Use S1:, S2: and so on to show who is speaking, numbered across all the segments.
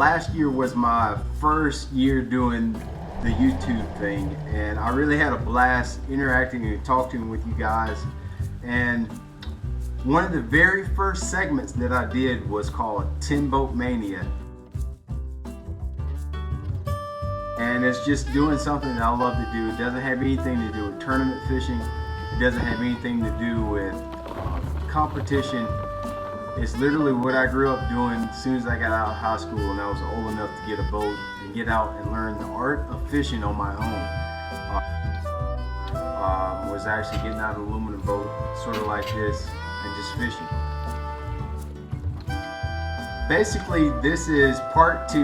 S1: last year was my first year doing the YouTube thing, and I really had a blast interacting and talking with you guys. And one of the very first segments that I did was called 10 Boat Mania. And it's just doing something that I love to do. It doesn't have anything to do with tournament fishing. It doesn't have anything to do with competition. It's literally what I grew up doing as soon as I got out of high school and I was old enough to get a boat and get out and learn the art of fishing on my own. Was actually getting out an aluminum boat, sort of like this, and just fishing. Basically, this is part 2,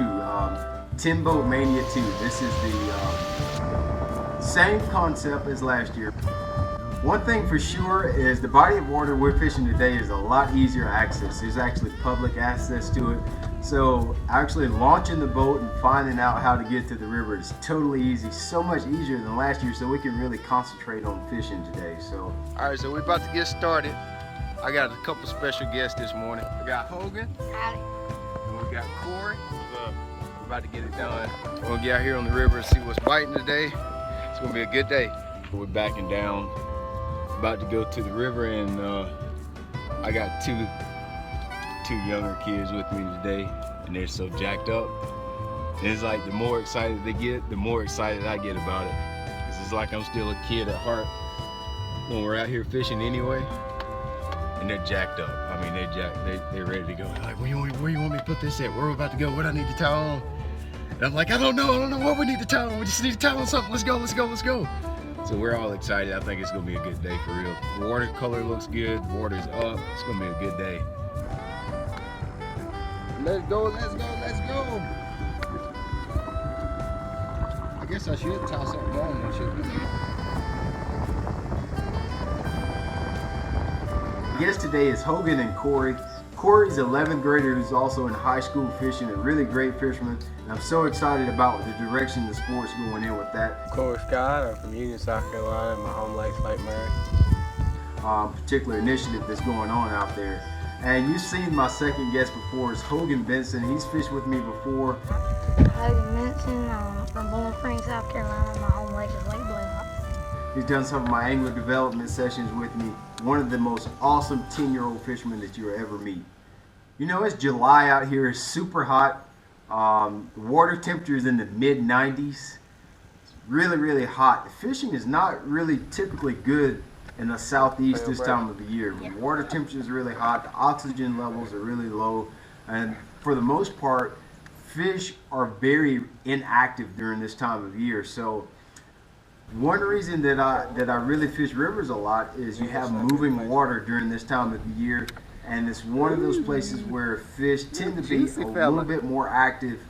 S1: 10 Boat Mania 2. This is the same concept as last year. One thing for sure is the body of water we're fishing today is a lot easier access. There's actually public access to it. So actually launching the boat and finding out how to get to the river is totally easy, so much easier than last year, so we can really concentrate on fishing today. So
S2: all right, so we're about to get started. I got a couple special guests this morning. We got Hogan.
S3: Howdy.
S2: And we got Corey. What's up? We're about to get it done. We're gonna get out here on the river and see what's biting today. It's gonna be a good day. We're backing down, about to go to the river, and I got two younger kids with me today, and they're so jacked up. And it's like the more excited they get, the more excited I get about it. 'Cause it's like I'm still a kid at heart when we're out here fishing anyway. And they're jacked up. I mean, they're ready to go. They're like, where you want me to put this at? Where are we about to go? What do I need to tie on? And I'm like, I don't know what we need to tie on. We just need to tie on something. Let's go. So we're all excited. I think it's gonna be a good day for real. The water color looks good. The water's up. It's gonna be a good day. Let's go. I guess I should tie something on, shouldn't I?
S1: the guest today is Hogan and Corey. Corey's 11th grader who's also in high school fishing, a really great fisherman. And I'm so excited about the direction the sport's going in with that.
S4: Corey Scott, I'm from Union, South Carolina. My home lake's Lake Mary.
S1: Particular initiative that's going on out there. And you've seen my second guest before is Hogan Benson. He's fished with me before.
S3: Hogan Benson, from Bowling Springs, South Carolina. My home lake is Lake B.Lat.
S1: He's done some of my angler development sessions with me. One of the most awesome 10-year-old fishermen that you'll ever meet. You know, it's July out here. It's super hot. Water temperature is in the mid-90s. It's really, really hot. The fishing is not really typically good in the southeast this time of the year. The water temperature is really hot. The oxygen levels are really low. And for the most part, fish are very inactive during this time of year. So one reason that I really fish rivers a lot is you have moving water during this time of the year, and it's one of those places where fish tend to be a little bit more active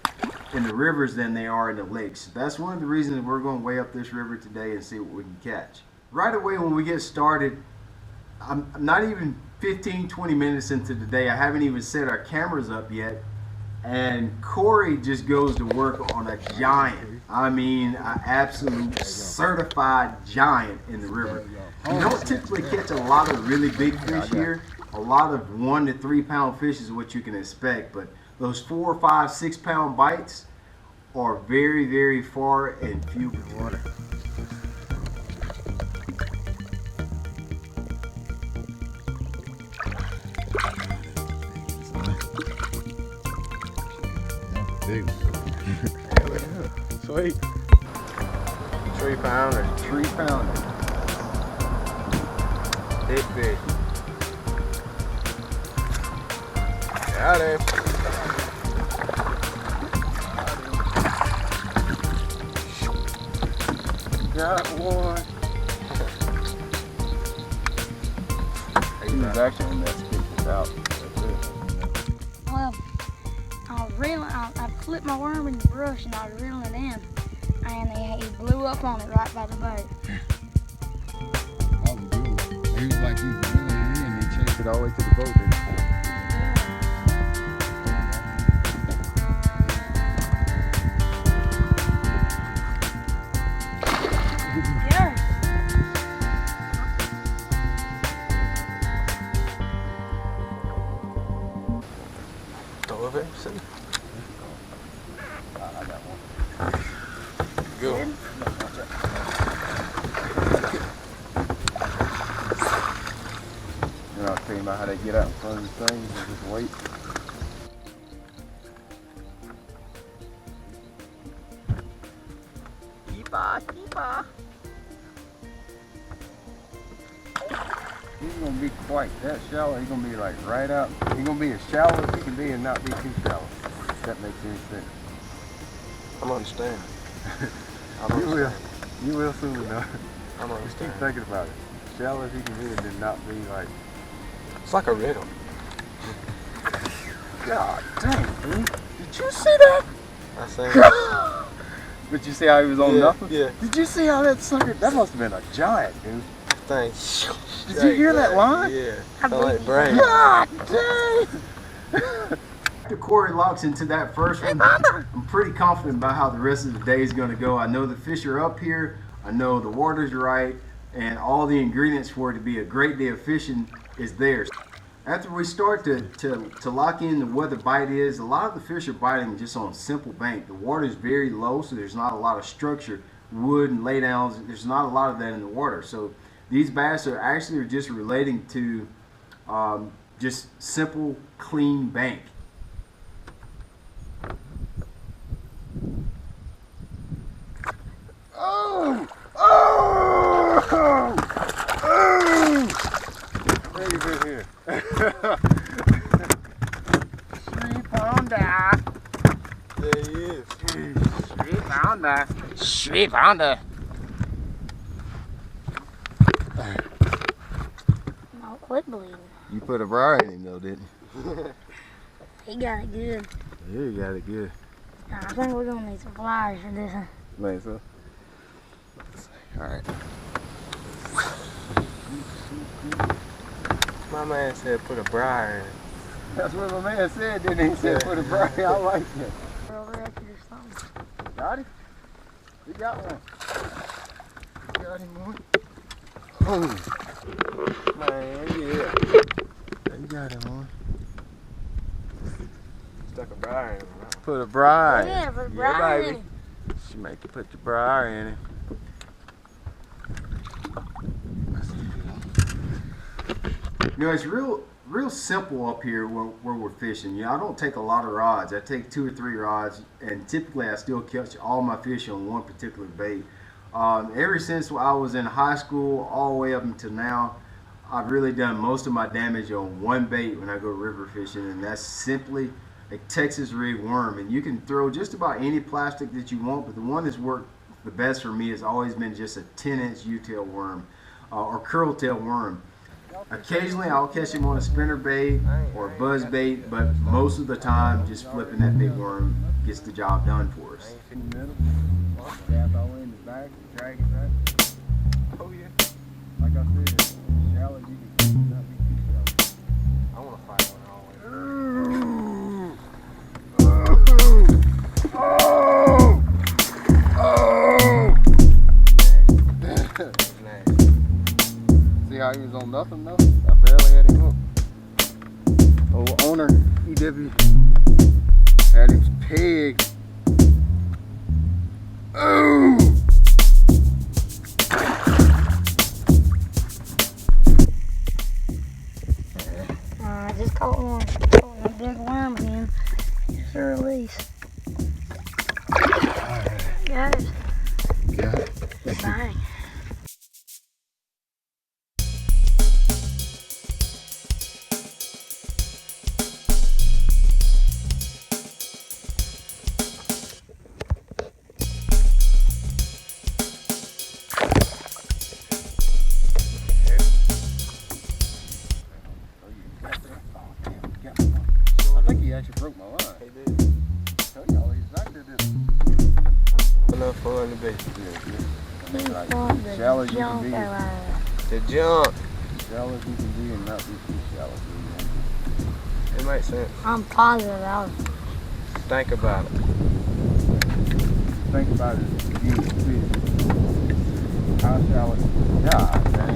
S1: in the rivers than they are in the lakes. That's one of the reasons we're going way up this river today and see what we can catch. Right away when we get started, I'm not even 15-20 minutes into the day. I haven't even set our cameras up yet, and Corey just goes to work on a giant. I mean, an absolute certified giant in the river. You don't typically catch a lot of really big fish here. A lot of 1 to 3 pound fish is what you can expect, but those 4, 5, 6 pound bites are very, very far and few in water.
S2: Big one. Sweet. 3 pounder.
S1: 3 pounder.
S2: Big fish. Got it. Got one. He's actually in that stick out.
S3: Well, I flipped my worm in the brush and I was reeling it in, and he blew up on it right by the boat.
S2: Oh, good. He was like, he was reeling it in and he chased it all the way to the boat. Throw it, see?
S4: Good.
S2: You know, I'll tell you about how they get out in front of the thing and just wait. Keeper. He's gonna be quite that shallow. He's gonna be like right out. He's gonna be as shallow as he can be and not be too shallow. If that makes any sense.
S4: I'm understanding.
S2: You will soon enough.
S4: I'm
S2: Just keep
S4: understanding.
S2: thinking about it. Shallow as he can be and then not be like,
S4: It's like a riddle.
S2: God dang, dude. Did you see that?
S4: I say.
S2: But you see how he was on nothing?
S4: Yeah.
S2: Did you see how that sucker, that must have been a giant, dude.
S4: Thanks.
S2: Did you hear that line?
S4: Yeah.
S3: I
S4: Sound like
S3: believe
S4: brain.
S2: God dang!
S1: After Corey locks into that first one, I'm pretty confident about how the rest of the day is going to go. I know the fish are up here, I know the water's right, and all the ingredients for it to be a great day of fishing is there. After we start to lock in where the bite is, a lot of the fish are biting just on simple bank. The water is very low, so there's not a lot of structure, wood and laydowns. There's not a lot of that in the water. So these bass are actually just relating to just simple, clean bank.
S2: Oh! Oh! Oh! Where you been here? 3-pounder.
S4: There he is.
S2: 3-pounder.
S5: 3-pounder.
S3: No, quit bleeding.
S2: You put a briar in him though, didn't you?
S3: He got it good.
S2: Yeah, you got it good.
S3: Nah, I think we're gonna need some flyers for this one.
S2: Think so? Alright.
S4: My man said put a briar in.
S2: That's what my man said, didn't he? He said put a briar. I like that.
S3: We're over there to do something.
S2: Got him? We got one. We got him one. Oh,
S4: Man, yeah.
S2: you got him one.
S4: Stuck a briar in him.
S2: Put a briar.
S3: Yeah, for
S4: Yeah,
S3: Brian.
S4: baby.
S2: She make you put the briar in it.
S1: You know, it's real simple up here where we're fishing. You know, I don't take a lot of rods. I take 2 or 3 rods, and typically I still catch all my fish on one particular bait. Ever since I was in high school all the way up until now, I've really done most of my damage on one bait when I go river fishing, and that's simply a Texas rig worm. And you can throw just about any plastic that you want, but the one that's worked the best for me has always been just a 10-inch U-tail worm or curl tail worm. Occasionally I'll catch him on a spinner bait or a buzz bait, but most of the time just flipping that big worm gets the job done for us.
S2: In the middle. Tap all the way in the back. Drag it back.
S4: Oh, yeah.
S2: Like I said, shallow you can not be too shallow.
S4: I want to fight on it always. Nasty.
S2: See how he was on nothing though? I barely had him hooked. Old owner, EW, had him pegged. Oh!
S3: I just caught one. Caught a big worm again. Just a release. Guys,
S2: Yeah.
S3: bang.
S2: I think he actually broke my line.
S4: He did.
S2: Tell y'all, he's not good at this.
S4: Enough fun to be.
S2: I mean, like,
S3: Caught the
S2: shallow as you can
S3: junk
S2: be.
S3: out of
S4: The jump.
S2: Shallow as you can be and not be too shallow.
S4: It makes sense.
S3: I'm positive I was
S4: Think about it.
S2: Think about it. You fish. How shallow? God dang.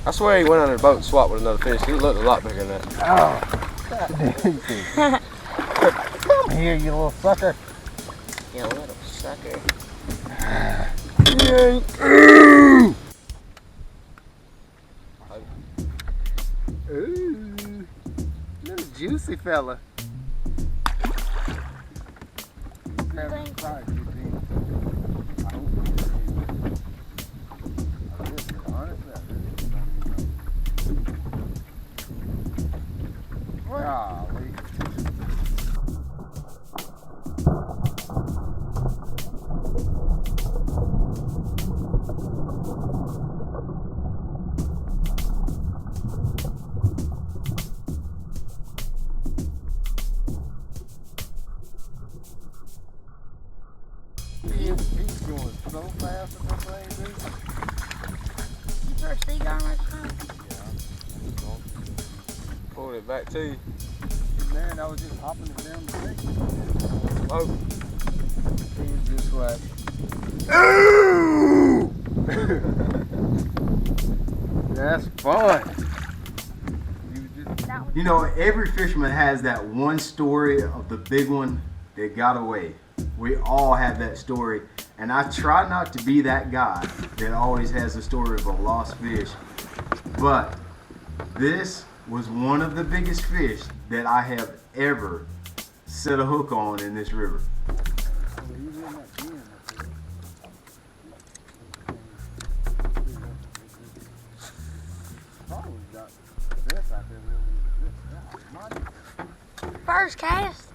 S4: I swear he went under the boat and swapped with another fish. He looked a lot bigger than that.
S1: Come here, you little sucker.
S4: You little sucker.
S1: Ooh, little juicy fella. Golly. He's going so fast with that thing, dude.
S3: You put a seagull on that time?
S4: Pulled it back to you.
S1: Man, I was just hopping it down the creek.
S4: Oh.
S1: He was just like, ooh! That's fun. You know, every fisherman has that one story of the big one that got away. We all have that story. And I try not to be that guy that always has a story of a lost fish. But this was one of the biggest fish that I have ever set a hook on in this river.
S3: First cast.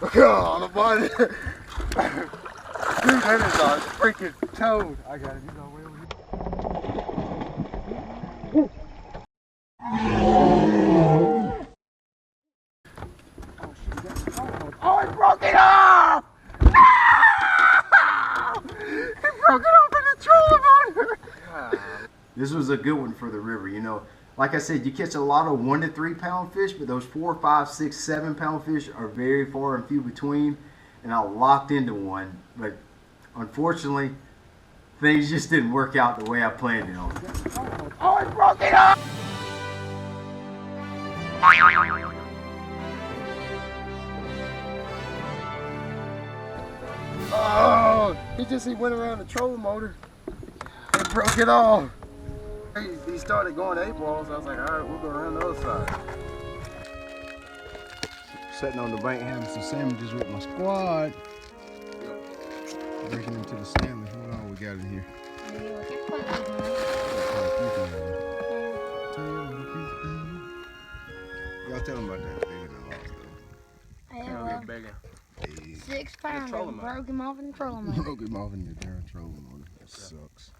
S1: Look on the body. Dude, that is a freaking toad. I got it. You know where Oh, he broke it off! He broke it off in the trolling motor. This was a good one for the river, you know. Like I said, you catch a lot of 1 to 3 pound fish, but those 4, 5, 6, 7 pound fish are very far and few between. And I locked into one, but unfortunately, things just didn't work out the way I planned it on. Oh, it broke it up! Oh, he went around the trolling motor and broke it off. He started going 8 balls. I was like, all right, we'll go around the other side. Sitting on the bank having some sandwiches with my squad. Breaking into the Stanley. What all we got in here? Y'all tell them about that thing in the lost though.
S3: Yeah, well,
S4: Bigger.
S3: 6 pounds. Broke him off in the trolling motor.
S1: Broke him off in the darn trolling motor. That sucks.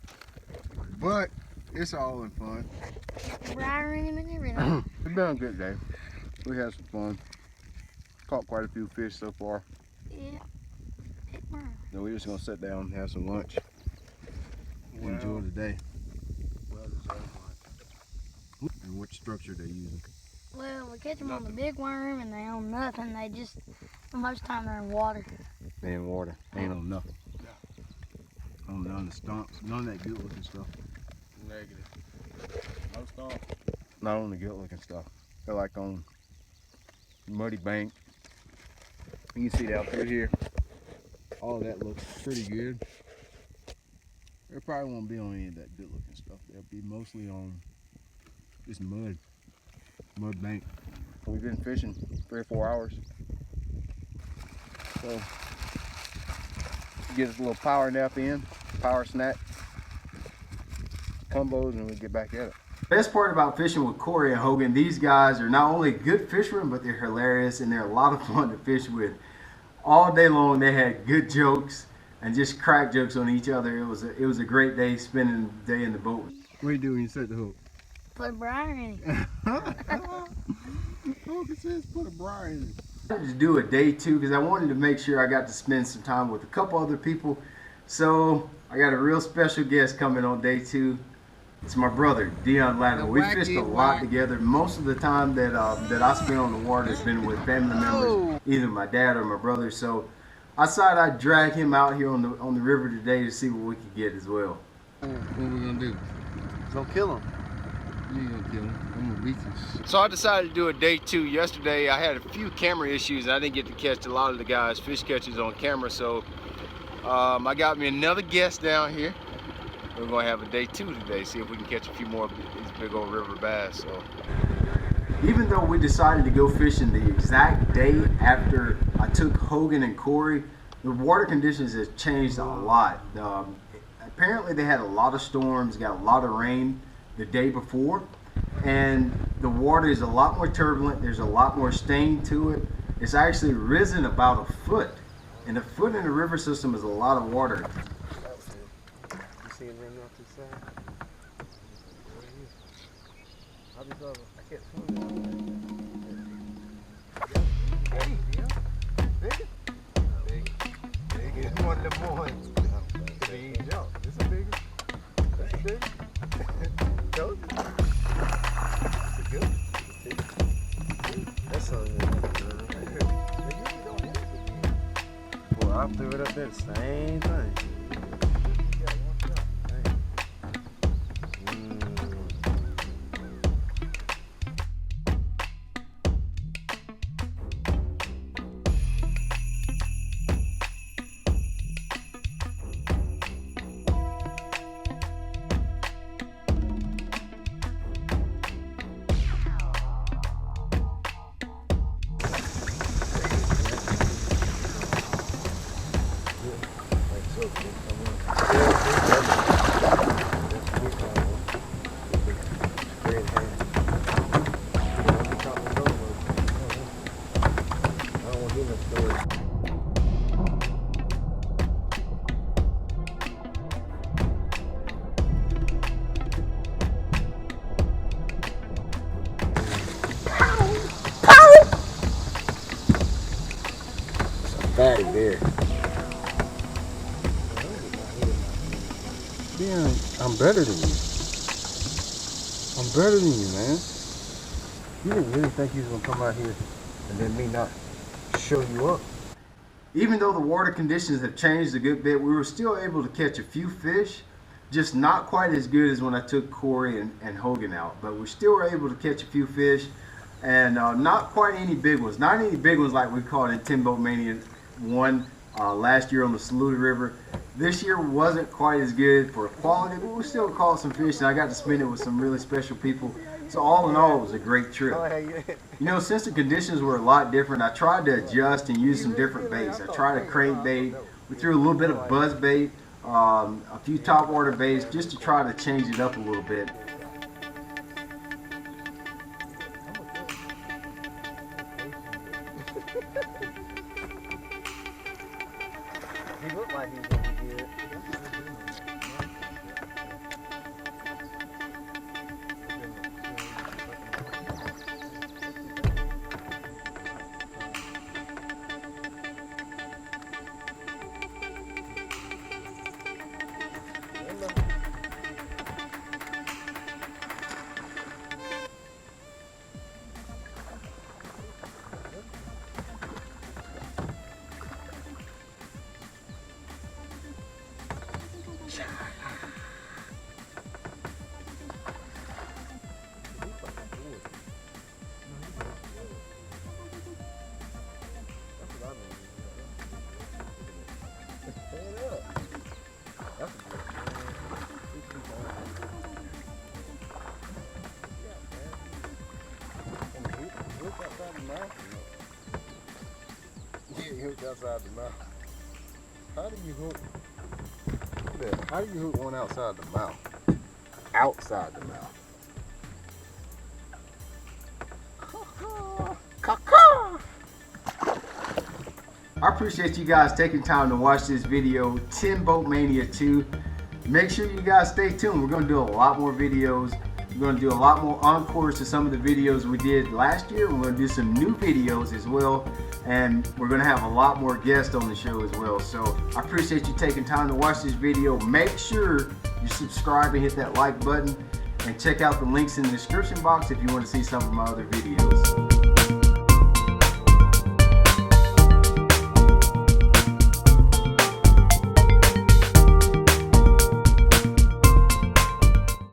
S1: But it's all in fun.
S3: Riding him and everything.
S1: It's been a good day. We had some fun. Caught quite a few fish so far.
S3: Yeah.
S1: So we're just gonna sit down and have some lunch. Enjoy the day.
S4: Well deserved lunch.
S1: And what structure they using?
S3: Well, we catch them on the big worm and they own nothing. They just, most of the time they're in water.
S1: They in water. Ain't on nothing. On none of the stumps. None of that good looking stuff.
S4: Negative. No stump.
S1: Not on the good looking stuff. They're like on muddy bank. You can see down through here. All that looks pretty good. There probably won't be on any of that good looking stuff. They'll be mostly on just mud bank. We've been fishing 3 or 4 hours. So get us a little power nap in, power snack, combos, and we'll get back at it. Best part about fishing with Corey and Hogan, these guys are not only good fishermen, but they're hilarious and they're a lot of fun to fish with. All day long they had good jokes and just crack jokes on each other. It was a great day spending the day in the boat. What do you do when you set the hook?
S3: Put a briar in it.
S1: Hogan says put a briar in it. I wanted to do a day 2 because I wanted to make sure I got to spend some time with a couple other people. So I got a real special guest coming on day 2. It's my brother, Latimer. We fished a lot together. Most of the time that I spend on the water has been with family members, either my dad or my brother. So I decided I'd drag him out here on the river today to see what we could get as well.
S2: What we gonna do?
S4: Don't kill him.
S2: You ain't gonna kill him. I'm gonna beat you. So I decided to do a day 2 yesterday. I had a few camera issues. I didn't get to catch a lot of the guys' fish catches on camera. So I got me another guest down here. We're gonna have a day 2 today. See if we can catch a few more of these big old river bass. So
S1: even though we decided to go fishing the exact day after I took Hogan and Corey, the water conditions have changed a lot. Apparently they had a lot of storms, got a lot of rain the day before, and the water is a lot more turbulent. There's a lot more stain to it. It's actually risen about a foot, and a foot in the river system is a lot of water.
S4: You see it running off to the side? I'll be glad I can't swim it. Big is one of them ones. He ain't jump. This a big one? That's a big one? Told you. That's a good one. That's something that boy, I threw it up there, the same thing. Fatty there.
S2: yeah, I'm better than you. I'm better than you, man.
S4: You didn't really think he was gonna come out here and then me not show you up?
S1: Even though the water conditions have changed a good bit, we were still able to catch a few fish, just not quite as good as when I took Corey and Hogan out. But we still were able to catch a few fish, and not quite any big ones. Not any big ones like we caught in 10 Boat Mania 1 last year on the Saluda River. This year wasn't quite as good for quality, but we still caught some fish, and I got to spend it with some really special people. So all in all, it was a great trip. You know, since the conditions were a lot different, I tried to adjust and use some different baits. I tried a crankbait. We threw a little bit of buzz bait, a few topwater baits, just to try to change it up a little bit.
S4: He looked like he was gonna be good. Yeah, hook outside the mouth. How do you hook? Look at that. How do you hook one outside the mouth? Outside the mouth.
S1: I appreciate you guys taking time to watch this video, 10 Boat Mania 2. Make sure you guys stay tuned. We're going to do a lot more videos. We're going to do a lot more encores to some of the videos we did last year. We're going to do some new videos as well. And we're going to have a lot more guests on the show as well. So I appreciate you taking time to watch this video. Make sure you subscribe and hit that like button. And check out the links in the description box if you want to see some of my other videos.